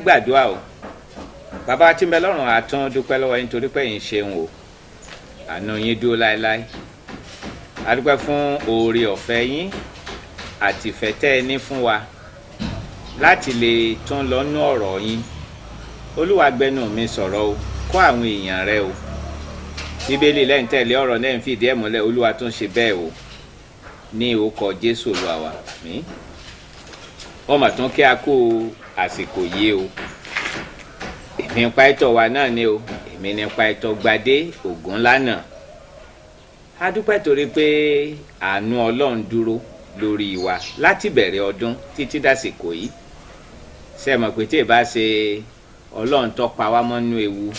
gbàdúrà o. Bàbá tí ń bẹ lọ́run àtún dúpẹ́ lọ́wọ́ yín torí pé yín ṣeun o. Àánú yín dúró láéláé. A dúpẹ́ fún oore ọ̀fẹ́ yín àti ìfẹ́ tẹ́ ẹ ní fún wa láti lè tún lọ́nú ọ̀rọ̀ yín. Olúwa gbẹnu mi sọ̀rọ̀ o, kọ́ àwọn èèyàn rẹ o. Bíbélì lẹ́yìn tẹ̀lé ọ̀rọ̀ náà ń fìdí ẹ̀ múlẹ̀, Olúwa tún ṣe bẹ́ẹ̀ o. Ní orúkọ Jésù Olúwa wa, àmín. Wọ́n mà tún kí a kú àsìkò yìí o. Èmi nípa ẹ̀tọ́ wa náà ni o. Èmi nípa ẹ̀tọ́ Gbadé Ògúnlànà. A dúpẹ́ torí pé àánú Ọlọ́run dúró lórí wa láti bẹ̀rẹ̀ ọdún títí dàsìkò yìí. Ṣé mọ̀ pé tí ì bá ṣe Ọlọ́run tó pa wá mọ́nú ewu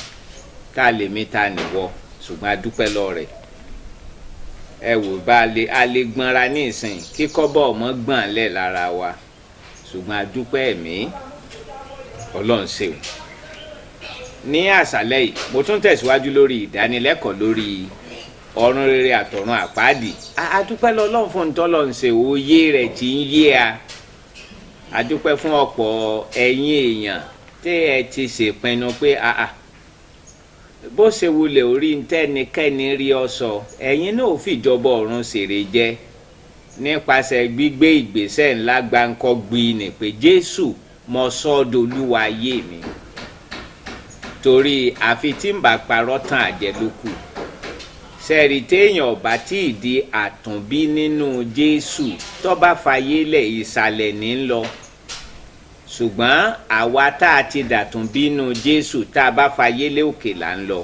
ká lè mí ta nìwọ, ṣùgbọ́n a dúpẹ́ lọ rẹ̀. Ẹ wò bá a lè gbọ́nra ní ìsìn kí kọ́bọ̀ ọmọ gbọ̀n lẹ̀ lára wa, ṣùgbọ́n a dúpẹ́ ẹ̀mí Ọlọ́run ṣe o. Ní àṣálẹ́ yìí mo tún tẹ̀síwájú lórí ìdánilẹ́kọ̀ọ́ lórí ọ̀run rere àtọ̀run àpáàdì. A dúpẹ́ lọ́lọ́run fún tọ́lọ́run ṣe òye rẹ̀ tí ń yé a. A dúpẹ́ fún ọ̀pọ̀ ẹ̀yin èèyàn tí ẹ ti ṣèpinnu pé bó ṣe wulẹ̀ orí ntẹ́nikẹ́ni rí ọ sọ, ẹ̀yin náà fìjọba ọ̀run ṣèrè jẹ nípasẹ̀ gbígbé ìgbésẹ̀ ńlá gbáǹkọ́gbì ní pé Jésù mọ sọ́dọ̀ Olúwa ayé mi. Torí àfi tí ń bá parọ́ tán àjẹlókù. Sẹ́ẹ̀rì téèyàn ọ̀bá tí ì di àtúnbí nínú Jésù tó bá fayé lẹ̀ ìsàlẹ̀ ní lọ. Ṣùgbọ́n àwa tá a ti dàtúnbí nínú Jésù tá a bá fayé lé òkè là ń lọ.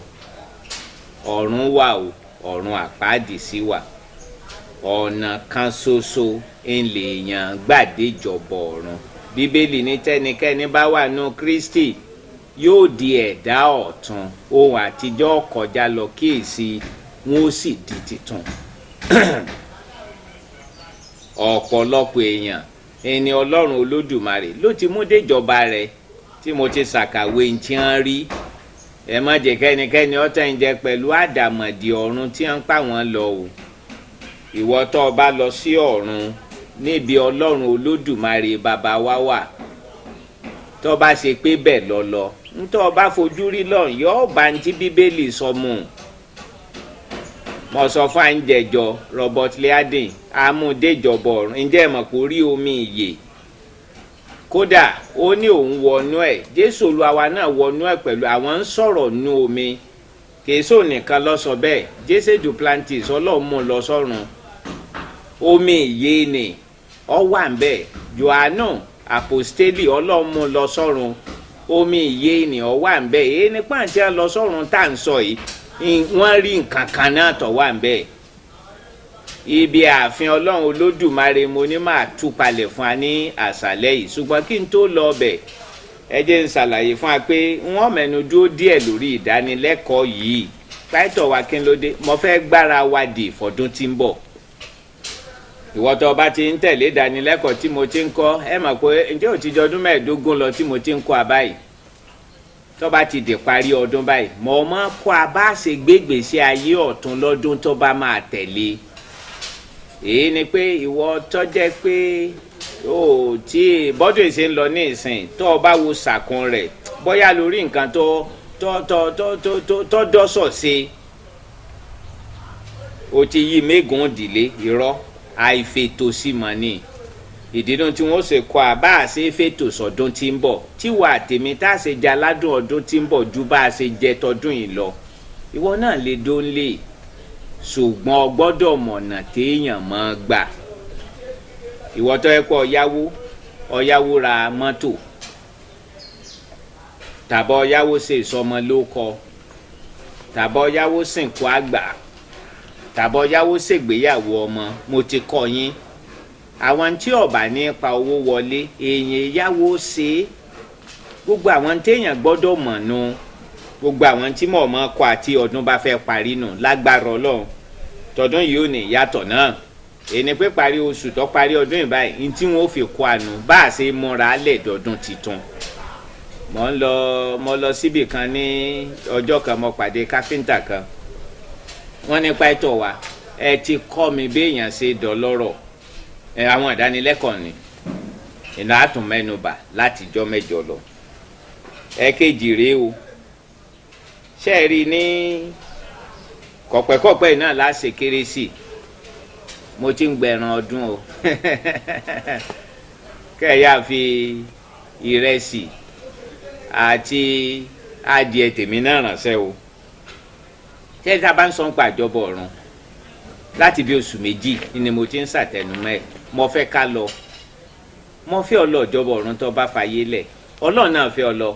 Ọ̀run wà o, ọ̀run àpáàdì sí wà. Ọ̀nà kan ṣoṣo ènìyàn gbàdéjọba ọ̀run. Bíbélì ní tẹ́nikẹ́ni bá wà nínú Kristi yóò di ẹ̀dá ọ̀tun, ohun àtijọ́ kọjá lọ kíyèsí wọn ó sì di titun. Ọ̀pọ̀lọpọ̀ èèyàn ẹni Ọlọ́run Olódùmarè ló ti mú déjọba rẹ̀ tí mo ti ṣàkàwé ń tí wọ́n rí. Ẹ má jẹ́ kẹ́nikẹ́ni ọ̀tá ń jẹ pẹ̀lú àdàmọ̀dì ọ̀run tí wọ́n ń pa wọ́n lọ o. Ìwọ tó bá lọ sí ọ̀run níbi Ọlọ́run Olódùmarè bàbá wa wà, tó bá ṣe pé bẹ́ẹ̀ lọ ntọ́ bá fojú rí lọ́run yóò bá ń tí Bíbélì sọ mú. Mo sọ fún àǹjẹ̀jọ Robert Liardin amúdéjọba ọ̀run, ǹjẹ́ ẹ mọ̀ pé ó rí omi ìyè. Kódà ó ní òun wọnú ẹ̀, Jésù Olúwa wa náà wọnú ẹ̀ pẹ̀lú àwọn ń sọ̀rọ̀ nú omi. Kèésò nìkan ló sọ bẹ́ẹ̀, Jésù Duplantis Ọlọ́run mú lọ sọ́run. Omi ìyè ni ó wà ń bẹ̀. Jòhánù Àpòstélì Ọlọ́run mú lọ sọ́run. Omi ìyè ni ó wà ń bẹ̀. Èyí ni pàǹtí à lọ sọ́run tá à ń sọ yìí. Wọ́n rí nǹkan kan náà tó wà ń bẹ̀. Ibi ààfin Ọlọ́run Olódùmarè mo ní máa tú palẹ̀ fún wa ní àṣálẹ́ yìí, ṣùgbọ́n kí n tó lọ bẹ̀ ẹ jẹ́ n ṣàlàyé fún wa pé wọ́n mẹ́nu dúró díẹ̀ lórí ìdánilẹ́kọ̀ọ́ yìí. Pàìtọ̀ wa kí n ló dé, mo fẹ́ gbára wa dì fọ́dún tí ń bọ̀. Ìwọ tó bá ti ń tẹ̀lé ìdánilẹ́kọ̀ọ́ tí mo ti ń kọ́, ẹ mọ̀ pé ǹjẹ́ ó ti jọ ọdún 15 lọ tí mo ti ń kọ́ abáyìí. Tó bá ti dé parí ọdún báyìí mo máa kọ́ abá ṣe gbégbèsè ayé ọ̀tun lọ́dún tó bá máa tẹ̀lé. Èyí ni pé ìwọ tó jẹ́ pé tí bọ́dún ìṣe ń lọ ní ìsìn tó o bá wo sàkún rẹ̀ bóyá lórí nǹkan tó dọ́sọ̀ ṣe o ti yí mégùn ìdílé irọ́ àìfètò sí mọ́ ni. Ìdínú tí wọ́n ṣe kọ́ àbá àṣẹ fètò sọ́dún tí ń bọ̀ tí wà tèmi tá a ṣe jẹ aládùn ọdún tí ń bọ̀ ju bá a ṣe jẹ tọdún yìí lọ. Ìwọ náà lè dó ń lè, ṣùgbọ́n o gbọ́dọ̀ mọ̀nà téèyàn máa gbà. Ìwọ tó yẹ kó ọ̀yáwó ra mọ́tò tàbí ọ̀yáwó ṣe ìsọmọ lóko tàbí ọ̀yáwó sìnkú àgbà tàbí ọ̀yáwó ṣègbéyàwó ọmọ, mo ti kọ́ yín. Àwọn tí ọba ní pa owó wọlé èèyàn yáwó ṣe. Gbogbo àwọn téèyàn gbọ́dọ̀ mọ̀ nù. Gbogbo àwọn tí mọ̀ mọ́ kọ́ àti ọdún bá fẹ́ parí nù lágbára Ọlọ́run. Tọdún yìí ò ní yàtọ̀ náà. Èní pé parí oṣù tó parí ọdún yìí báyìí ní tí wọ́n fi kọ́ àánú bá a ṣe múra lẹ́ẹ̀dọ́dún titun. Mo lọ síbì kan ní ọjọ́ kan mo pàdé káfíńtà kan. Wọ́n ní pàìtọ̀ wa ẹ ti kọ́ mi béèyàn ṣe dọlọ́rọ̀. Àwọn ìdánilẹ́kọ̀ọ́ ni ìlà àtún mẹ́nubà láti jọ́ mẹ́jọ lọ. ẹ̀kejì rèé o ṣe é rí ní kọ̀pẹ́kọ̀pẹ́ náà láṣẹ kérésì mo ti ń gbẹ̀ràn ọdún o kẹ́ẹ̀yà fi ìrẹsì àti adìẹ tèmi náà ránṣẹ́ o tẹ́lẹ̀ tá a bá ń sọ ń pa àjọbọ̀ ọ̀run láti bí oṣù méjì ni mo ti ń ṣàtẹnumọ́ ẹ̀ mo fẹ́ ká lọ mo fẹ́ ọ lọ ìjọbọ̀ ọ̀run tó bá fàyè lẹ̀ ọlọ́run náà fẹ́ ọ lọ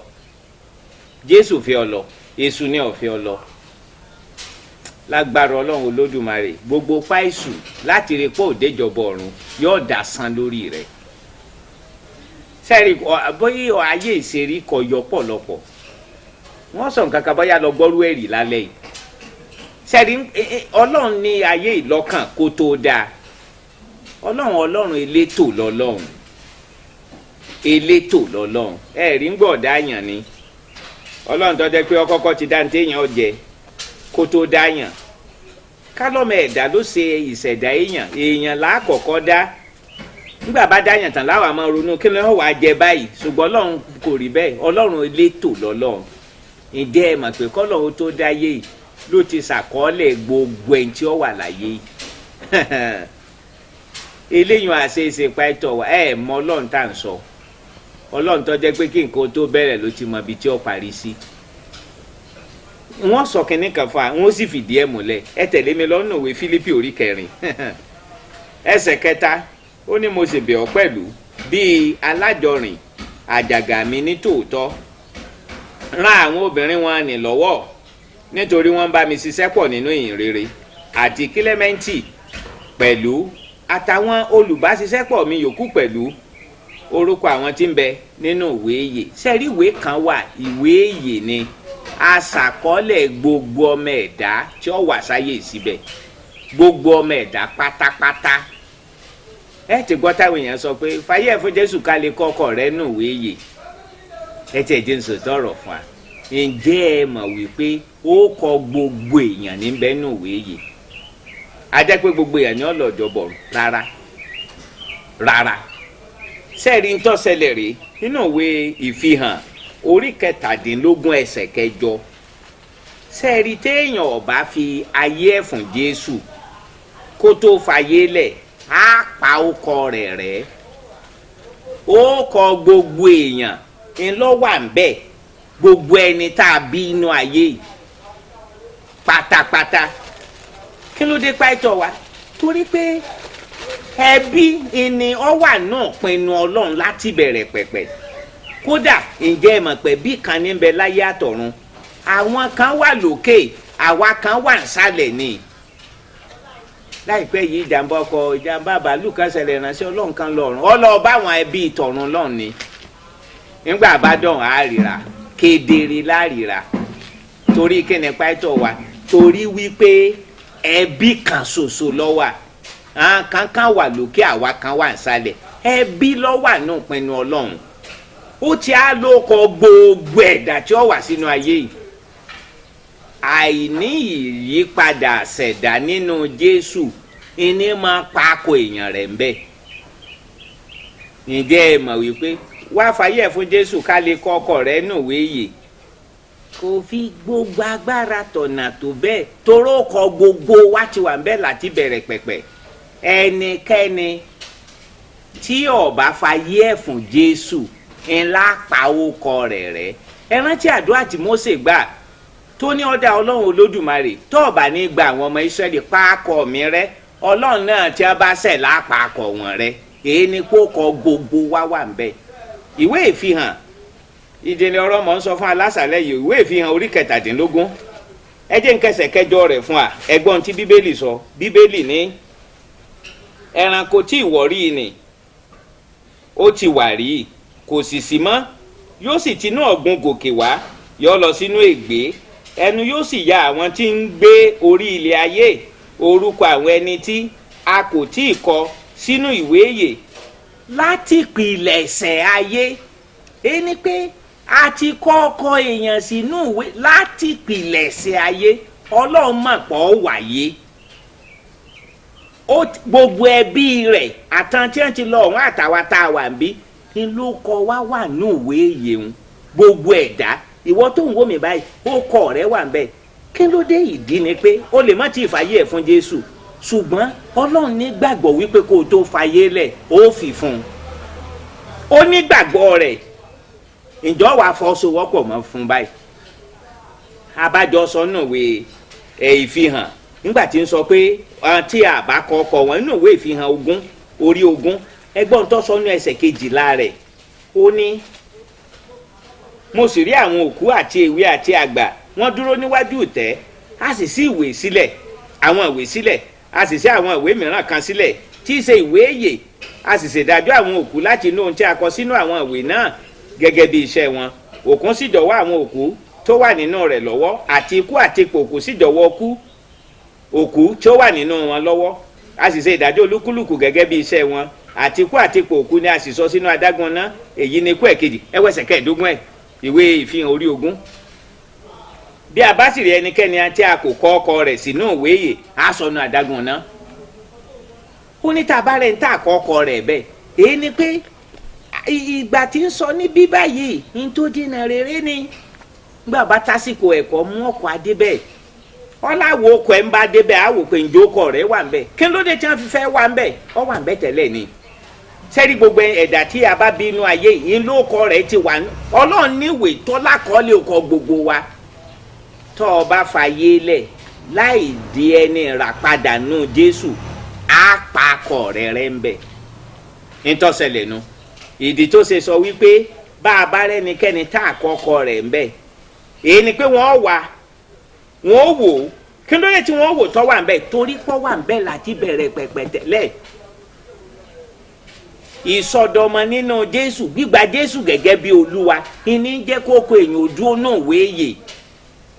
jésù fẹ́ ọ lọ èṣù ní ọ̀fẹ́ ọ lọ lágbára ọlọ́run olódùmarè gbogbo páìsù láti rí pé òdejọbọ̀ ọ̀run yóò dá san lórí rẹ̀ sẹ́ẹ̀rì bóyá ayé ìṣerí kọ yọ pọ̀lọpọ̀ wọ́n sọ nǹkan kan bóyá lọ gbọ́rú ẹ̀rí lálẹ́ yìí sẹ́ẹ̀rì ọlọ́run ní ayé ìlọ́kàn kó tó dáa ọlọ́run elétò lọ́lọ́run elétò lọ́lọ́run ẹ̀rí ń gbọ́ dáyàn ni ọlọ́run tó jẹ́ pé ọkọ́kọ́ ti dá ní téèyàn jẹ kó tó dáyàn kálọ́mọ ẹ̀dá ló ṣe ìṣẹ̀dá èèyàn lákọ̀ọ́kọ́ dá nígbà bá dáyàn tán láwa máa ronú kí ló wàá jẹ báyìí ṣùgbọ́n ọlọ́run kò rí bẹ́ẹ̀ ọlọ́run elétò lọ́lọ́run ìdí ẹ̀ mọ̀ pé kọ́lọ́run tó dáyé yìí ló ti ṣàkọọ́lẹ̀ gbogbo ẹ̀ tí ó wà láyé yìí eléyìí àṣeéṣe pàtó wa ẹ̀ mọ ọlọ́run tá à ń sọ ọlọ́run tó jẹ́ pé kí nǹkan tó bẹ̀rẹ̀ ló ti mọ ibi tí ó parí sí wọ́n sọ kínní kan fún wa wọ́n sì fìdí ẹ̀ múlẹ̀ ẹ tẹ̀lé mi lọ́nà òwe Fílípì orí 4 ẹsẹ̀ 3 ó ní mo sì bẹ̀ ọ́ pẹ̀lú bíi alájọrìn àjàgà mi ní tòótọ́ rán àwọn obìnrin wọn ní lọ́wọ́ nítorí wọ́n bá mi ṣiṣẹ́ pọ̀ nínú ìyìn rere àti Kílẹ́mẹ́ǹtì pẹ̀lú àtàwọn olùbáṣiṣẹ́pọ̀ mi yòókù pẹ̀lú orúkọ àwọn tí ń bẹ nínú ìwé ìyè sẹ́rí ìwé kan wà ìwé ìyè ni aṣàkọọ́lẹ̀ gbogbo ọmọ ẹ̀dá tí ó wà sáyé síbẹ̀ gbogbo ọmọ ẹ̀dá pátápátá ẹ ti gbọ́ táwọn èèyàn sọ pé fàyè fún Jésù ká lè kọ́kọ́ rẹ nù ìwé ìyè ẹ tẹ̀ jẹ́ nsòtọ́ ọ̀rọ̀ fún wa ǹjẹ́ ẹ mọ̀ wípé ó kọ gbogbo èèyàn níbẹ̀ nù ìwé ìyè ajẹ́ pé gbogbo èèyàn ní ọlọ́jọ́bọ̀ rárá sẹ́ẹ̀rí ń tọ́sẹ̀lẹ̀ rèé nínú ìwé ìfihàn orí 17 ẹsẹ̀ 8 sẹ́ẹ̀rí téèyàn ọ̀bá fi ayé ẹ̀ fún Jésù kó tó fàyè lẹ̀ á pa ọkọ rẹ̀ rẹ́ ó kọ gbogbo èèyàn ńlọ́wà ń bẹ̀ gbogbo ẹni tá a bí inú ayé yìí pátápátá kí ló dé pàtó wa torí pé ẹbí ni ọ wà náà pinnu Ọlọ́run láti bẹ̀rẹ̀ pẹ̀pẹ̀ kódà ǹjẹ́ ẹ mọ̀ pé bí kan níbẹ̀ láyé àtọ̀run àwọn kan wà lókè àwa kan wà nísàlẹ̀ ni láìpẹ́ yìí ìjàmbá bàálù kan ṣẹlẹ̀ ránṣẹ́ Ọlọ́run kan lọ́run ọlọ́ọ̀ báwọn ẹbí ìtọ̀run lọ́run ni nígbà bá dọ̀hún àríra kedere láríra torí kíni pàtó wa torí wípé ẹbí kan ṣoṣo ló wà àwọn kan wà lókè àwa kan wà nísàlẹ̀ ẹbí ló wà náà pinnu Ọlọ́run ó ti á lóko gbogbo ẹ̀dá tí ó wà sínú ayé yìí àìní ìyípadà ṣẹ̀dá nínú Jésù ìní máa pàkó èèyàn rẹ̀ ń bẹ̀ ǹjẹ́ ẹ mọ̀ wípé wá fàyè fún Jésù ká lè kọ́kọ́ rẹ̀ nù wéyè kò fi gbogbo agbára tọ̀nà tó bẹ́ẹ̀ toró kọ gbogbo wá ti wà ń bẹ̀ láti bẹ̀rẹ̀ pẹ̀pẹ̀ ẹnikẹ́ni tí ó bá fàyè fún Jésù ńlá pa orúkọ rẹ̀ rẹ́ ẹ rántí àdúrà tí Mósè gbà tó ní ọ̀dà Ọlọ́run Olódùmarè tó bá ní gba àwọn ọmọ Ísírẹ́lì pákọ̀ mi rẹ́ Ọlọ́run náà tí a bá ṣẹ̀ lápapọ̀ wọn rẹ́ èyí ni kó kọ gbogbo wá wà ń bẹ̀ ìwé ìfihàn ìjìnlẹ̀ ọ̀rọ̀ mọ̀ ń sọ fún alásàlẹ̀ yìí ìwé ìfihàn orí 17 ẹ jẹ́ n kẹsẹ̀ kẹjọ rẹ̀ fún wa ẹgbọ́n tí Bíbélì sọ Bíbélì ní ẹranko tí ìwọ rí ni ó ti wà rí kò sì sí mọ́ yóò sì tinú ọ̀gbun gòkè wá yọ lọ sínú ègbé ẹnu yóò sì ya àwọn tí ń gbé orí ilẹ̀ ayé orúkọ àwọn ẹni tí a kò tí ì kọ sínú ìwé ìyè láti pilẹ̀ṣẹ̀ ayé ẹni pé a ti kọ́kọ́ èèyàn sínú ìwé láti pilẹ̀ṣẹ̀ ayé Ọlọ́run mọ̀ pọ̀ wáyé gbogbo ẹbí rẹ̀ àtàn tí wọ́n ti lọ ọ̀hún àtàwa tá a wà ń bí ni ló kọ wá wà ní ìwé ìyè ń gbogbo ẹ̀dá ìwọ tó ń wò mí báyìí ó kọ rẹ wà ń bẹ kí ló dé ìdí ni pé o lè má ti fàyè ẹ̀ fún Jésù ṣùgbọ́n Ọlọ́run ní gbàgbọ́ wípé kó o tó fàyè lẹ̀ ó fi fún un ó ní gbàgbọ́ rẹ̀ ǹjọ́ wàá fọwọ́sowọ́pọ̀ mọ́ fún báyìí abájọ sọ nù wé ìfihàn nígbà tí ń sọ pé tí a bá kọ́kọ́ wọn nínú ìwé ìfihàn 20 orí 20 ẹgbọ́n tó sọ nù ẹsẹ̀ 12 rẹ̀ ó ní mo sì rí àwọn òkú àti èwe àti àgbà wọ́n dúró níwájú ìtẹ́ a sì ṣí ìwé sílẹ̀ àwọn ìwé sílẹ̀ a sì ṣí àwọn ìwé mìíràn kan sílẹ̀ tí í ṣe ìwé ìyè a sì ṣèdájọ́ àwọn òkú láti inú ohun tí a kọ sínú àwọn ìwé náà gẹ́gẹ́ bí iṣẹ́ wọn òkun sì jọ̀wọ́ àwọn òkú tó wà nínú rẹ̀ lọ́wọ́ àti ikú àti ipò òkú sì jọ̀wọ́ òkú tó wà nínú wọn lọ́wọ́ a sì ṣe ìdájọ́ olúkúlùkù gẹ́gẹ́ bí iṣẹ́ wọn àti ikú àti ipò òkú ni a sì sọ sínú adágún náà èyí ni ikú ẹ̀kejì ẹwẹ́sẹ̀ 15 ìwé ìfihàn orí 20 bí a bá sì rí ẹnikẹ́ni tí a kò kọ ọkọ rẹ̀ sínú ìwé ìyè á sọnù adágún náà ó ní tá a bá rẹ̀ ń tà kọ ọkọ rẹ̀ bẹ́ẹ̀ èyí ni pé ìgbà tí ń sọ ní bí báyìí ní tó dínà rere ni gbà bá tásìkò ẹ̀kọ́ mú ọkọ̀ adé bẹ́ẹ̀ ọláwo ọkọ̀ ẹ̀ ń bá dé bẹ́ẹ̀ á wò pé ǹjẹ́ ọkọ̀ rẹ̀ wà ń bẹ̀ kí ló dé tí wọ́n fi fẹ́ wà ń bẹ̀ ọ wà ń bẹ̀ tẹ́lẹ̀ ni sẹ́rí gbogbo ẹ̀dá tí a bá bí inú ayé yìí ló ọkọ̀ rẹ̀ ti wà Ọlọ́run níwèé tó lákọọ́lẹ̀ ọkọ̀ gbogbo wa tó o bá fàyè lẹ̀ láì di ẹni rà padà nù Jésù á pa akọ̀ rẹ̀ ń bẹ̀ nítòsẹ̀lẹ̀ nu ìdí tó ṣe sọ wípé bá a bá rẹ́nikẹ́ni tá àkọ́kọ́ rẹ̀ ń bẹ̀ èyí ni pé wọ́n wà wọ́n wò kí ló dé tí wọ́n wò tó wà ń bẹ̀ torí pọ́ wà ń bẹ̀ láti bẹ̀rẹ̀ pẹ̀pẹ̀ tẹ́lẹ̀ ìsọdọmọ nínú Jésù gbígba Jésù gẹ́gẹ́ bí Olúwa ìní jẹ́ kókó èèyàn ojú ọ̀nà wéyè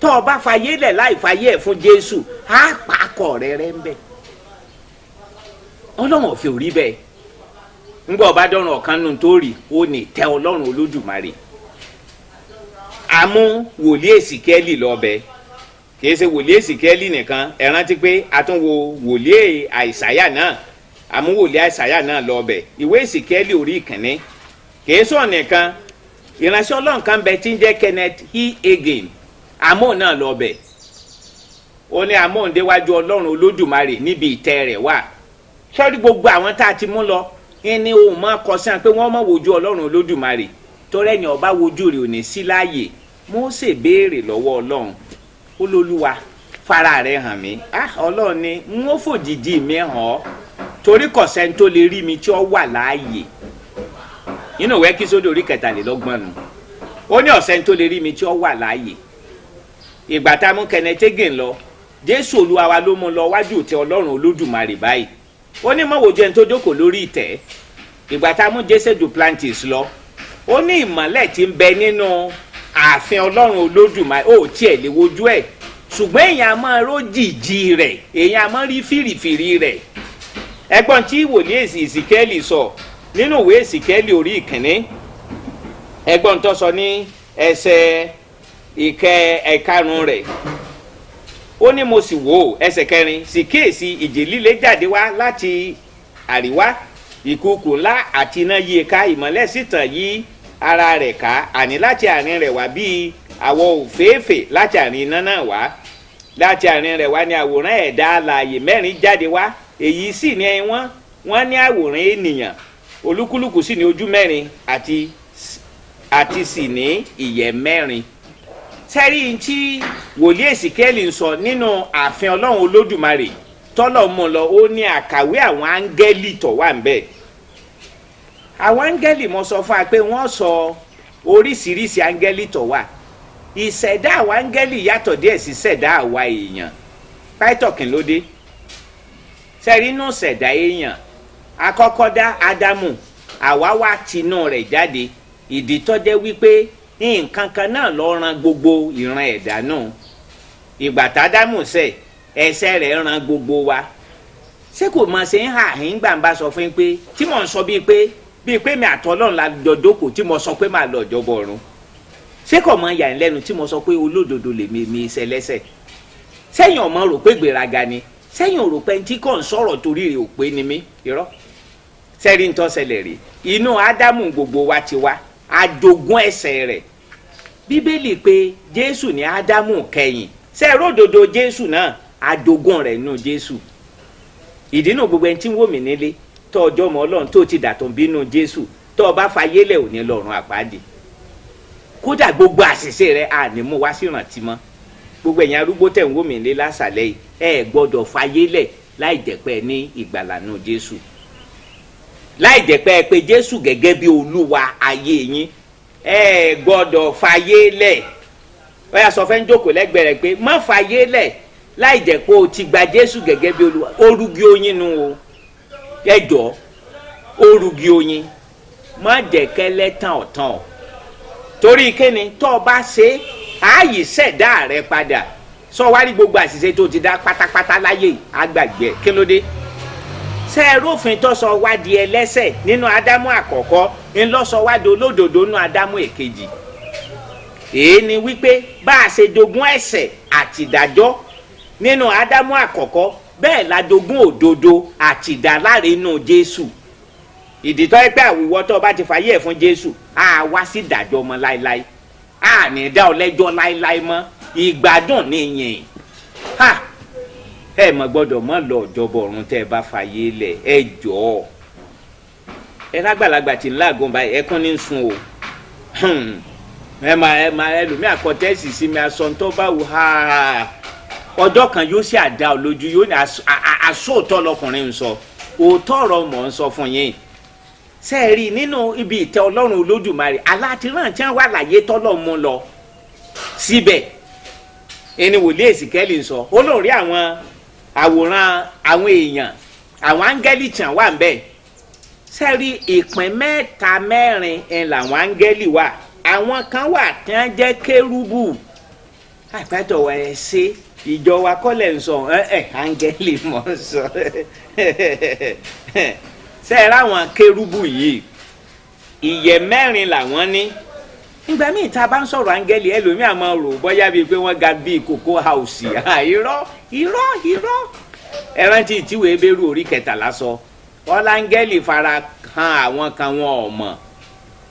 tó o bá fàyè lẹ̀ láì fàyè ẹ̀ fún Jésù á pa akọ̀ rẹ̀ ń bẹ̀ Ọlọ́run ò fi rí bẹ́ẹ̀ ngbọ́ ọba dọ́rùn ọ̀kan nù tó rí ó ní tẹ Ọlọ́run Olódùmarè àmú wòlíì Èsìkẹ́lì lọ́bẹ̀ kìí ṣe wòlíì Èsìkẹ́lì nìkan ẹ rántí pé a tún wo wòlíì Àìsáyà náà àmú wòlíì Àìsáyà náà lọ́bẹ̀ ìwé Èsìkẹ́lì orí 1 kìí sọ nìkan ìránṣẹ́ Ọlọ́run kan bẹ tí ń jẹ́ Kenneth E. Hagin àmú náà lọ́bẹ̀ ó ní àmú ndéwájú Ọlọ́run Olódùmarè níbi ìtẹ́ rẹ̀ wà sọ́ọ́rí gbogbo àwọn tá a ti mú lọ ẹni òun máa kọ sí pé wọ́n máa wojú Ọlọ́run Olódùmarè torí ẹni ọba wojú rẹ̀ ò ní sí láàyè Mósè béèrè lọ́wọ́ Ọlọ́run Olúwa fara rẹ̀ hàn mí Ọlọ́run ni n ó fòjìjì mi hàn ọ́ torí kò sẹ́ni tó lè rí mi tí ó wà láàyè nínú ìwé Ẹ́kísódù orí 23 nù ó ní ọ̀sẹ́ni tó lè rí mi tí ó wà láàyè ìgbà tá a mú Kenneth Hagin lọ Jésù Olúwa wa ló mú lọ wájú tẹ Ọlọ́run Olódùmarè báyìí ó ní mọ̀ wojú ẹni tó jókòó lórí ìtẹ́ ìgbà tá a mú Jesse Duplantis lọ ó ní ìmọ̀lẹ̀ tí ń bẹ nínú ààfin Ọlọ́run Olódùmarè ó tiẹ̀ lè wojú ẹ̀ ṣùgbọ́n èèyàn a máa rójìjì rẹ̀ èèyàn a máa rí fìrìfìrì rẹ̀ ẹgbọ́n tí wòlíì Èsìkẹ́lì sọ nínú ìwé Èsìkẹ́lì orí 1 ẹgbọ́n tó sọ ní ẹsẹ̀ ìkarùn rẹ̀ ó ní mo sì wò ẹsẹ̀ 4 sì kíyèsí ìjì líle jáde wá láti àríwá ìkùùkù ńlá àti iná yí ká ìmọ́lẹ̀ sì tàn yí ara rẹ̀ ká àní láti àárín rẹ̀ wá bíi àwọ̀ òféèfé láti àárín iná náà wá láti àárín rẹ̀ wá ní àwòrán ẹ̀dá alààyè 4 jáde wá èyí sì ní wọ́n ní àwòrán ènìyàn olúkúlùkù sì ní ojú 4 àti sì ní ìyẹ́ 4 sẹ́rí tí wòlíì Èsìkẹ́lì ń sọ nínú ààfin Ọlọ́run Olódùmarè tọ́lọ̀ mú lọ ó ní àkàwé àwọn áńgẹ́lì tó wà ńbẹ̀ àwọn áńgẹ́lì mo sọ fún wa pé wọ́n sọ oríṣiríṣi áńgẹ́lì tó wà ìṣẹ̀dá àwọn áńgẹ́lì yàtọ̀ díẹ̀ sí ṣẹ̀dá àwa èèyàn pàtó kí ló dé sẹ́rí inú ṣẹ̀dá èèyàn àkọ́kọ́ dá Ádámù àwa wá tinú rẹ̀ jáde ìdí tó jẹ́ wípé nǹkan kan náà ló ran gbogbo ìran ẹ̀dá náà ìgbà t'Ádámù ṣẹ̀ ẹ̀ṣẹ̀ rẹ̀ ran gbogbo wa ṣé kò mọ̀ ṣe ń hà ń gbàǹbá sọ fún pé tí mò ń sọ bíi pé mi àtọ́lọ́run la jọ jókòó tí mo sọ pé màá lọ ìjọba ọ̀run ṣé kò mọ̀ yà ń lẹ́nu tí mo sọ pé olódodo lè mi ṣẹlẹ́ṣẹ̀ sẹ́yìn ọmọ rò pé gbéraga ni sẹ́yìn rò pé tí kò ń sọ̀rọ̀ torí rẹ̀ ò pé ni mí irọ́ sẹ́rí ń tọ́sẹ̀lẹ̀ rè inú Ádámù gbogbo wa ti wá ajogún ẹ̀ṣẹ̀ rẹ̀ bíbélì pé Jésù ní Ádámù kẹ́yìn ṣe ródòdó Jésù náà àdógún rẹ̀ nù Jésù. ìdí nù gbogbo ẹni tí ń wò mí nílé tó ọjọ́ mọ́ Ọlọ́run tó ti dàtọ̀ bínú Jésù tó o bá fayélẹ̀ ò ní lọ́run àpáàdé. kódà gbogbo àṣìṣe rẹ̀ àní mú wá sí ìrántí mọ́. gbogbo ẹ̀yin arúgbó tẹ̀ ń wò mí nílé lásàlẹ̀ yìí ẹ gbọ́dọ̀ fayélẹ̀ láì jẹ́ pé ní ìgbàlà nù Jésù. láì jẹ́ pé pé Jésù gẹ́gẹ́ bí Olúwa ayé yín ẹ gbọ́dọ̀ fayélẹ̀. ó yá sọ fẹ́ ń jókòó lẹ́gbẹ̀ẹ́ rẹ̀ pé má fayélẹ̀ láì jẹ́ pé o ti gba Jésù gẹ́gẹ́ bí Olúwa. orúgi oyin nu o ẹjọ́ orúgi oyin má jẹ́ kẹ́lẹ́ tán ọ̀tán torí kíni tó o bá ṣe ààyè ṣẹ̀dá rẹ padà sọ wá rí gbogbo àṣìṣe tó ti dá pátápátá láyé àgbàgbé kí ló dé. ṣé ẹ rófin tó sọ wá di ẹlẹ́ṣẹ̀ nínú Ádámù àkọ́kọ́ ń lọ sọ wá di olódodo nínú Ádámù èkejì. èyí ni wípé bá a ṣe jogún ẹ̀ṣẹ̀ àti ìdájọ́ nínú Ádámù àkọ́kọ́ bẹ́ẹ̀ la jogún òdodo àti ìdáláre nínú Jésù. ìdí tó yẹ pé àwùwọ́ tó bá ti fàyè ẹ̀ fún Jésù á wá sí ìdájọ́ ọmọ láéláé á ní dá ọ lẹ́jọ́ láéláé mọ́ ìgbádùn nìyẹn. ẹ mọ̀ gbọ́dọ̀ mọ̀ lọ ìjọba ọ̀run tẹ́ ẹ bá fàyè lẹ̀ ẹ jọ̀ọ́. ẹ lágbàlagbà tí ń láàgùn báyìí ẹkún ní sun o. ẹ máa ẹlòmíà kọ tẹ́sì sí mi aṣọ tó bá wù ọjọ́ kan yóò ṣe àdá ọ lójú yóò ní àsóòtọ́ lọkùnrin ń sọ òótọ́ ọ̀rọ̀ mọ̀ ń sọ fún yín. ṣé ẹ rí nínú ibi ìtẹ́ Ọlọ́run Olódùmarè aláàtìrán tí wọ́n wà láyé tọ́lọ̀ mú lọ síbẹ̀ ẹni wòlíì Èsìkẹ́lì ń sọ ó lóun rí àwọn àwòrán àwọn èèyàn àwọn áńgẹ́lì tí wọ́n wà ń bẹ̀. ṣé ẹ rí ìpín mẹ́ta mẹ́rin ẹ̀ làwọn áńgẹ́lì wà àwọn kan wà tí wọ́n jẹ́ kérúbù àpẹtọ̀ ẹ̀ ṣe ìjọ wa kọ́lẹ̀ ń sọ áńgẹ́lì mọ̀ ń sọ ṣe é ráwọn kérúbù yìí ìyẹ́ mẹ́rin làwọn ní. ìgbà míì tá a bá ń sọ̀rọ̀ áńgẹ́lì ẹlòmíì àmọ́ rò bóyá bíi pé wọ́n ga bíi kòkó haùsì irọ́ ẹ rántí ìtìwé Hébérù orí 13 sọ ọlá áńgẹ́lì fara hàn àwọn kan wọn ò mọ̀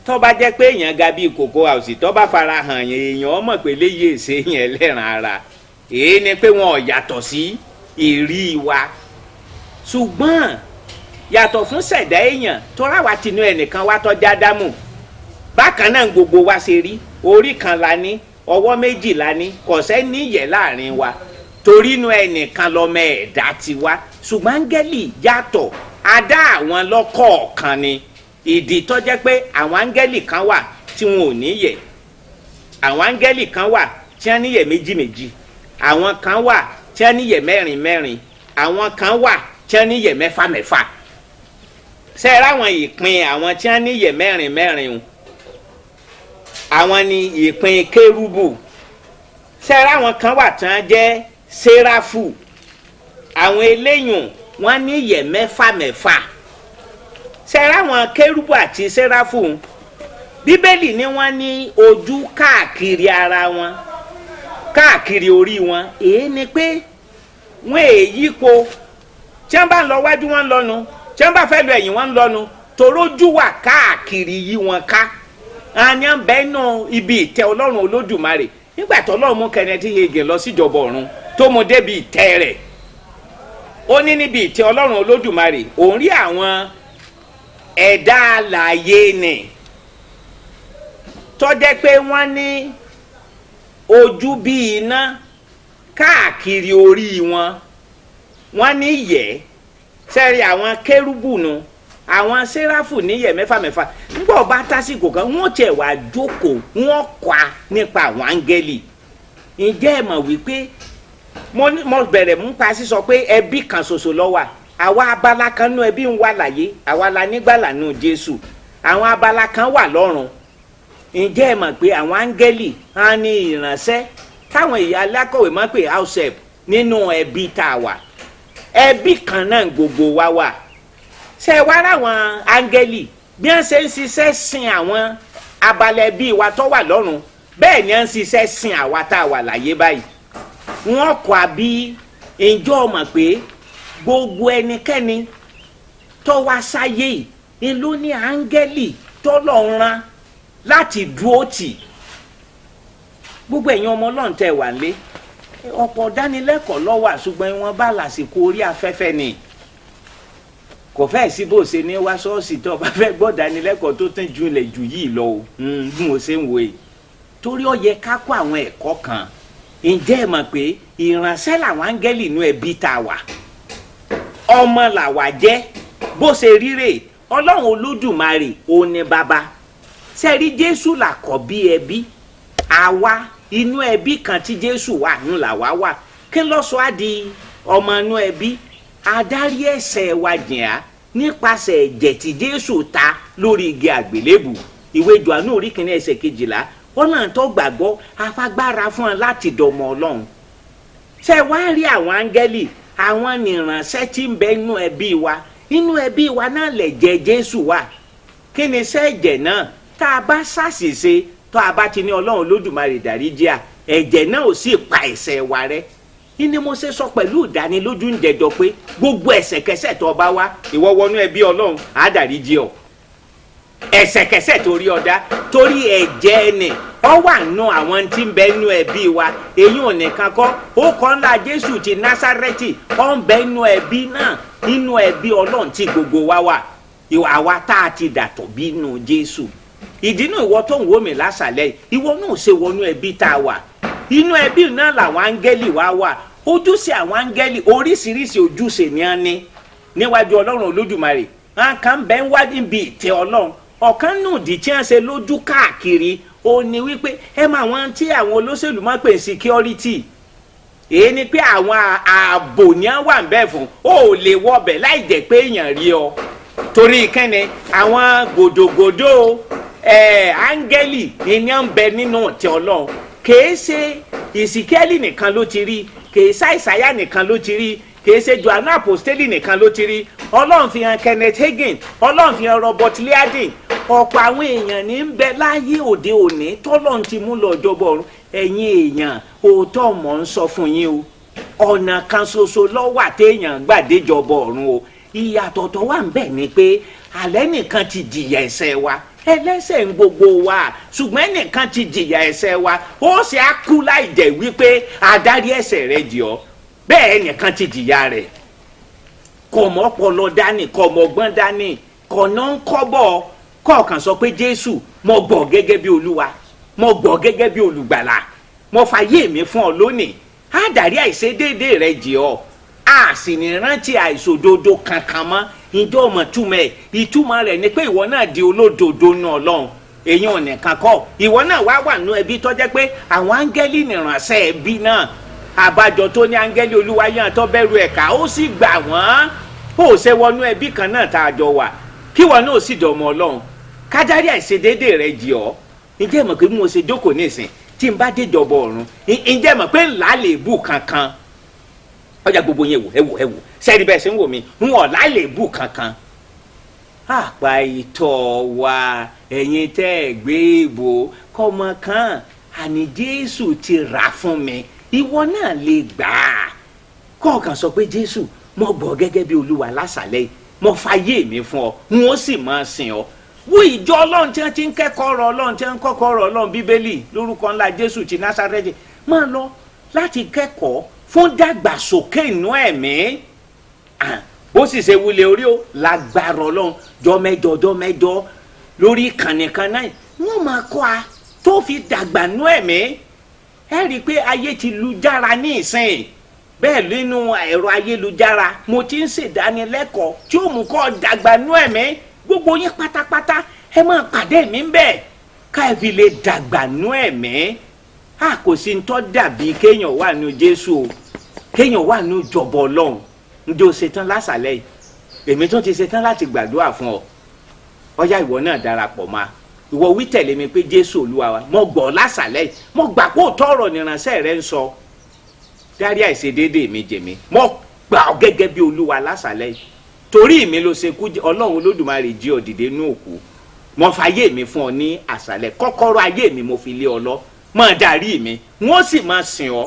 tó bá jẹ́ pé èèyàn ga bíi kòkó haùsì tó bá fara hàn èèyàn mọ̀ pé léyìí èsè yẹn lẹ́ràn ara èyí ni pé wọn ò yàtọ̀ sí ìrí wa ṣùgbọ́n yàtọ̀ fún ṣẹ̀dá èèyàn tó ráwa tinú ẹnìkan wá tọ́jú Ádámù bákan náà gbogbo wa ṣe rí orí kan la ní ọwọ́ méjì la ní kò sẹ́ni ìyẹ́ láàrin wa torí inú ẹnìkan lọ́mọ ẹ̀dá ti wá ṣùgbọ́n áńgẹ́lì yàtọ̀ adá àwọn lọ́kọ̀ọ̀kan ni ìdí tó jẹ́ pé àwọn áńgẹ́lì kan wà tí wọn ò níyẹ̀ àwọn áńgẹ́lì kan wà tí wọ́n níyẹ̀ méjì méjì àwọn kan wà tí wọ́n níyẹ̀ mẹ́rin mẹ́rin àwọn kan wà tí wọ́n níyẹ̀ mẹ́fà mẹ́fà. ṣé ẹ ráwọn ìpín àwọn tí wọ́n níyẹ̀ mẹ́rin mẹ́rin o àwọn ni ìpín kérúbù. ṣé ẹ ráwọn kan wà tí wọ́n jẹ́ séráfù àwọn eléyùn wọ́n níyẹ̀ mẹ́fà mẹ́fà. ṣé ẹ ráwọn kérúbù àti séráfù bíbélì ni wọ́n ní ojú káàkiri ara wọn káàkiri orí wọn èyí ni pé wọn èyí po tí wọ́n bá ń lọ wájú wọn ń lọ́nu tí wọ́n bá fẹ́ lọ ẹ̀yìn wọn ń lọ́nu torójú wà káàkiri yí wọn ká àyàn bẹ́ẹ̀ náà ibi ìtẹ́ Ọlọ́run Olódùmarè nígbà tó Ọlọ́run mú Kenneth Hagin lọ síjọba ọ̀run tó mú débi ìtẹ́ rẹ̀ ó ní níbi ìtẹ́ Ọlọ́run Olódùmarè òun rí àwọn ẹ̀dá alààyè nì tó jẹ́ pé wọ́n ní ojú bí iná káàkiri orí wọn wọ́n ní ìyẹ́ sẹ́rí àwọn kérúbù nu àwọn séráfù níyẹ̀ mẹ́fà mẹ́fà nígbà ọba tásìkò kan wọ́n tiẹ̀ wá jókòó wọ́n kọ́ a nípa àwọn áńgẹ́lì. ǹjẹ́ ẹ mọ̀ wípé mo bẹ̀rẹ̀ mú pa sísọ pé ẹbí kan ṣoṣo ló wà àwa abala kan nú ẹbí ń wà láyé àwa la nígbàlà nú Jésù àwọn abala kan wà lọ́run. ǹjẹ́ ẹ mọ̀ pé àwọn áńgẹ́lì á ní ìránṣẹ́ táwọn ìyá alákọ̀wé máa ń pè house help nínú ẹbí tá a wà ẹbí kan náà gbogbo wa wà. ṣé wá ráwọn áńgẹ́lì bí wọ́n ṣe ń ṣiṣẹ́ sin àwọn abalẹ̀ ẹbí wa tó wà lọ́run bẹ́ẹ̀ ni wọ́n ń ṣiṣẹ́ sin àwa tá a wà láyé báyìí. wọ́n kọ́ àbí ìjọ mọ̀ pé gbogbo ẹnikẹ́ni tó wá sáyé yìí ló ní áńgẹ́lì tó lọ rán láti dúró tì gbogbo ẹ̀yin ọmọ Ọlọ́run tẹ́ wà nílé ọ̀pọ̀ dánilẹ́kọ̀ọ́ ló wà ṣùgbọ́n wọn bá lásìkò orí afẹ́fẹ́ ni kò fẹ́ sí bó ṣe ní wá ṣọ́ọ̀ṣì tó bá fẹ́ gbọ́ dánilẹ́kọ̀ọ́ tó tún ju ilẹ̀ jù yìí lọ o bí mo ṣe ń wo yìí torí ó yẹ ká kó àwọn ẹ̀kọ́ kan ǹjẹ́ ẹ mọ̀ pé ìránṣẹ́ làwọn áńgẹ́lì inú ẹbí tá a wà ọmọ làwa jẹ́ bó ṣe ríre Ọlọ́run Olódùmarè òun ni bàbá sẹ́rí Jésù làkọ́bí ẹbí àwa inú ẹbí kan tí Jésù wà nù làwa wà kí ló sọ á di ọmọ inú ẹbí adarí ẹ̀ṣẹ̀ wa jìn á nípasẹ̀ ẹ̀jẹ̀ tí Jésù ta lórí igi àgbélébù ìwé Jòhánù orí kìíní ẹsẹ̀ 12 ọ̀nà tó gbàgbọ́ afagbára fún ọ láti dọmọ Ọlọ́run ṣe wá rí àwọn áńgẹ́lì àwọn nìránṣẹ́ tí ń bẹ inú ẹbí wa náà lẹ̀jẹ̀ Jésù wà kí ni iṣẹ́ ẹ̀jẹ̀ náà tá a bá ṣàṣìṣe tó a bá ti ní Ọlọ́run Olódùmarè dáríjì à ẹ̀jẹ̀ náà ò sì pa ẹ̀ṣẹ̀ wa rẹ́ ní mo ṣe sọ pẹ̀lú ìdánilójú ń jẹjọ pé gbogbo ẹ̀ṣẹ̀kẹ́ṣẹ̀ tó bá wá ìwọ wọnú ẹbí Ọlọ́run á dáríjì ọ ẹ̀ṣẹ̀kẹ́ṣẹ̀ torí ọ̀dá torí ẹ̀jẹ̀ ẹni ọ wà nù àwọn tí ń bẹ nù ẹbí wa èyí ò nìkan kọ́ ó kọ́ ńlá Jésù ti Násárẹ́tì ọ ń bẹ nù ẹbí náà nínú ẹbí Ọlọ́run tí gbogbo wa wà àwa tá a ti dàtọ̀ bí nù Jésù ìdí náà ìwọ tó ń wò mí lásàlẹ̀ ìwọ náà ṣe wọnú ẹbí tá a wà inú ẹbí náà làwọn áńgẹ́lì wa wà ojúṣe àwọn áńgẹ́lì oríṣiríṣi ojúṣe ni a ní níwájú Ọlọ́run Olódùmarè àwọn kan bẹ ń wá níbi ìtẹ́ Ọlọ́run ọ̀kan nù dì tí wọ́n ṣe lójú káàkiri ó ní wípé ẹ máa wọn tí àwọn olóṣèlú máa pè security èyí ni pé àwọn ààbò ni wọ́n wà ń bẹ̀ fún ó lè wọbẹ̀ láì jẹ́ pé èèyàn rí ọ torí kẹ́ni àwọn gòdògòdò áńgẹ́lì ni wọ́n ń bẹ nínú ìtẹ́ Ọlọ́run kìí ṣe ìsìkẹ́lì nìkan ló ti rí kìí ṣe Àìsáyà nìkan ló ti rí kìí ṣe Jòhánù Àpọ́stélì nìkan ló ti rí Ọlọ́run fi hàn Kenneth Hagin Ọlọ́run fi hàn Robert Liardin ọ̀pọ̀ àwọn èèyàn ní ń bẹ láyé òde òní tọ́lọ́run ti mú lọ jọbọ ọ̀run ẹ̀yin èèyàn òótọ́ mọ̀ ń sọ fún yín o ọ̀nà kan ṣoṣo lọ́wọ́ àtẹ̀yàn gbàdéjọbọ ọ̀run o ìyàtọ̀ tó wà ń bẹ ni pé alẹ́ nìkan ti jìyà ẹ̀ṣẹ̀ wa ẹlẹ́ṣẹ̀ ń gbogbo wa ṣùgbọ́n ẹnìkan ti jìyà ẹ̀ṣẹ̀ wa ó sì á kú láì jẹ́ wípé adarí ẹ̀ṣẹ̀ rẹ̀ jì ọ́ bẹ́ẹ̀ ẹnìkan ti jìyà rẹ̀ kò mọ́ ọpọlọ dání kò mọ́ ọgbọ́n dání kò ná ń kọ́bọ̀ kọ̀ọ̀kan sọ pé Jésù mo gbọ́ gẹ́gẹ́ bí Olúwa mo gbọ́ gẹ́gẹ́ bí olùgbàlà mo fàyè mi fún ọ lónìí adarí àìṣedéédé rẹ̀ jì ọ́ a sì ní rántí àìṣòdodo kankan mọ́ ìjọ ọmọ ìtumọ̀ rẹ̀ ni pé ìwọ náà di olódodo náà Ọlọ́run èyàn nìkan kọ́ ìwọ náà wà nú ẹbí tó jẹ́ pé àwọn áńgẹ́lì nìránṣẹ́ ẹbí náà àbájọ tó ní áńgẹ́lì Olúwa yàn tó bẹ̀rù ẹ̀ka ó sì gbà wọ́n ó ṣe wọnú ẹbí kan náà tá a jọ wà kí wọn náà sì dọ̀mọ́ Ọlọ́run kájárí àìṣedéédé rẹ̀ jì ọ́ ǹjẹ́ mọ̀ pé bí mo ṣe jókòó nísìn tí n bá déjọba ọ̀run ǹjẹ́ mọ̀ pé ńlá lè bù kankan ọjà gbogbo yẹn ẹ wò sẹ́ẹ̀dì bẹ́ẹ̀ ṣe ń wò mí ń wọ̀ lálébù kankan. àpá ìtọ̀ wa ẹ̀yin tẹ́ ẹ̀ gbé ìbò kọ́mọ kan àní Jésù ti rà fún mi ìwọ náà lè gbà á. kọ́ọ̀kan sọ pé Jésù mo gbọ́ gẹ́gẹ́ bí Olúwa lásàlẹ̀ mo fàyè mi fún ọ n ó sì máa sìn ọ. wo ìjọ Ọlọ́run tí wọ́n ti ń kẹ́kọ̀ọ́ ọ̀rọ̀ Ọlọ́run tí wọ́n ń kọ́kọ́ ọ̀rọ̀ Ọlọ́run Bíbélì lórúkọ ńlá Jésù ti Násárẹ́tì máa lọ láti kẹ́kọ̀ọ́ fún dàgbàsókè inú ẹ̀mí bó sì ṣe wulẹ̀ orí o lágbára Ọlọ́run jọmẹjọ lórí ìkànnì kan náà wọ́n máa kọ́ a tó fi dàgbà nú ẹ̀mí ẹ rí i pé ayé ti lu jára ní ìsìn bẹ́ẹ̀ nínú ẹ̀rọ ayélujára mo ti ń ṣèdánilẹ́kọ̀ọ́ tí ó mú kọ́ dàgbà nú ẹ̀mí gbogbo yín pátápátá ẹ máa pàdé mi ń bẹ̀ ká ẹ fi lè dàgbà nú ẹ̀mí kò sí ń tọ́ dàbí kéèyàn wà nú Jésù o kéèyàn wà nú jọ̀bọ̀ Ọlọ́run ǹjẹ́ o ṣetán lásàlẹ̀ yìí èmi tó ti ṣetán láti gbàdúrà fún ọ ọjà ìwọ náà darapọ̀ máa ìwọ wí tẹ̀lé mi pé Jésù Olúwa wa mo gbọ́ lásàlẹ̀ yìí mo gbà pé òótọ́ ọ̀rọ̀ nìránṣẹ́ rẹ ń sọ dárí àìṣedéédé mi jì mí mo gbà ọ́ gẹ́gẹ́ bí Olúwa lásàlẹ̀ yìí torí mi ló ṣe kú Ọlọ́run Olódùmarè jí ọ dìde nú òkú mo fàyè mi fún ọ ní àṣálẹ́ kọ́kọ́rọ́ ayé mi mo fi lé ọ lọ máa darí mi wọ́n sì máa sìn ọ́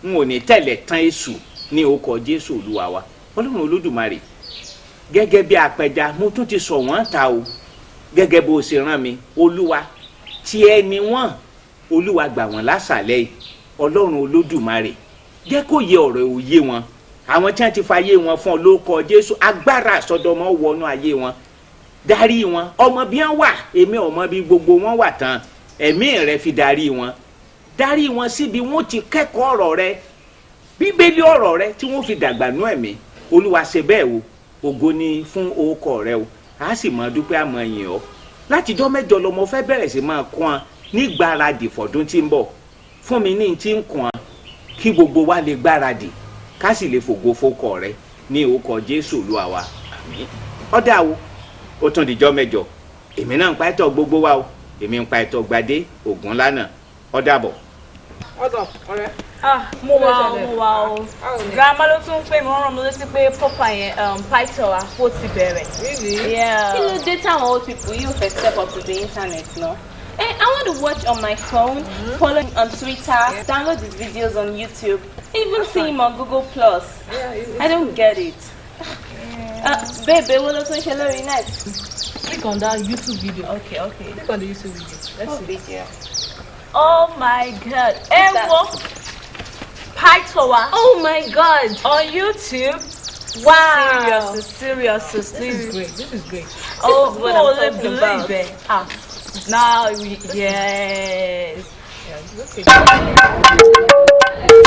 n ò ní tẹ̀lé tán Èṣù ní orúkọ Jésù Olúwa wa Ọlọ́run Olódùmarè gẹ́gẹ́ bí apẹja mo tún ti sọ wọ́n ta o gẹ́gẹ́ bó ṣe rán mi Olúwa tí ẹni wọ́n olúwa gbà wọ́n lásàlẹ̀ yìí ọlọ́run olódùmarè jẹ́ kó yé ọ̀rọ̀ òye wọn àwọn tí wọ́n ti fayé wọn fún ọ lórúkọ Jésù agbára àsọdọmọ wọnú ayé wọn darí wọn ọmọ bí wọ́n wà èmi ọmọ bí gbogbo wọn wà tán ẹ̀mí rẹ fi darí wọn síbi wọn ti kẹ́kọ̀ọ́ ọ̀rọ̀ rẹ bíbélì ọ̀rọ̀ rẹ tí wọ́n fi dàgbà nú ẹ̀mí olúwa ṣe bẹ́ẹ̀ o ògo ni fún orúkọ rẹ o a sì máa dúpẹ́ àmọ́ yìn ọ́ látijọ́ mẹ́jọ lọmọ fẹ́ bẹ̀rẹ̀ sí máa kún ọ nígbàradì fọ̀dún tí ń bọ̀ fún mi ní ti ń kún ọ kí gbogbo wa lè gbáradì ká sì lè fògo fókọ rẹ ní orúkọ Jésù Olúwa wa àmín ọ̀dà o ó tún dìjọ́ mẹ́jọ èmi náà ń pa ẹ̀tọ́ gbogbo wa o èmi ń pa ẹ̀tọ́ Gbadé Ògúnlànà ọ̀dà bọ̀. ọ̀dọ̀ ọ̀rẹ́. mo wà o grandma ló tún pè mí wọ́n rán mi létí pé pọ́pà yẹn python àpò ti bẹ̀rẹ̀. Really? Yeah. kí ló dé táwọn old people yóò fẹ́ step up to the internet no? I want to watch on my phone, follow him on Twitter, download his videos on YouTube, even see him on Google Plus. I don't get it. Babe, what ló tún ṣe lórí net? Click on that YouTube video. Okay. Click on the YouTube video. Let's see. Video. Oh my God. Ewo python wa. Oh my God! On YouTube. Wow! Serious. This is great. Oh, This is what I'm talking about. believe it. Now, yes. Yeah, okay.